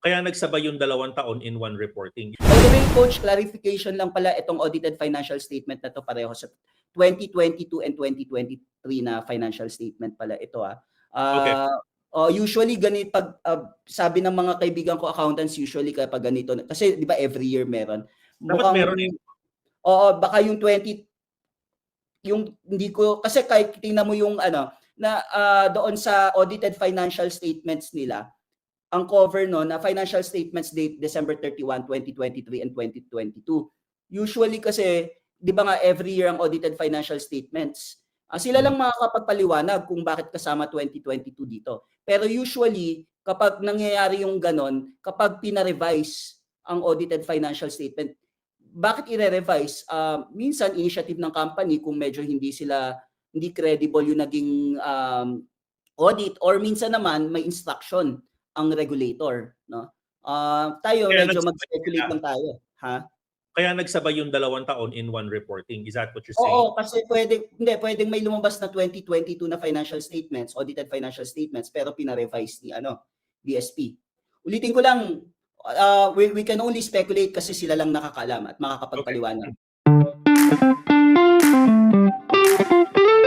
Kaya nagsabay yung 2 taon in one reporting. By the way, Coach, clarification lang pala itong audited financial statement na to pareho sa 2022 and 2023 na financial statement pala ito. Okay. Usually ganito pag sabi ng mga kaibigan ko accountants usually kapag ganito kasi 'di ba every year meron. Dapat meron yung Oo, baka yung hindi ko kasi kahit tingnan mo yung na doon sa audited financial statements nila, ang cover no na financial statements date December 31, 2023 and 2022. Usually kasi 'di ba nga every year ang audited financial statements. Sila lang makakapagpaliwanag kung bakit kasama 2022 dito. Pero usually kapag nangyayari yung ganon, kapag pina-revise ang audited financial statement, bakit i-revise? Minsan initiative ng company kung medyo hindi credible yung naging audit or minsan naman may instruction ang regulator, no? Tayo Kaya medyo nagsabay mag-speculate sila. lang tayo, ha? Kaya nagsabay yung 2 taon in one reporting. Is that what you're saying? Oo, kasi pwedeng may lumabas na 2022 na financial statements, audited financial statements, pero pina-revise ni BSP. Ulitin ko lang, we can only speculate kasi sila lang nakakaalam at makakapagpaliwanag. Okay.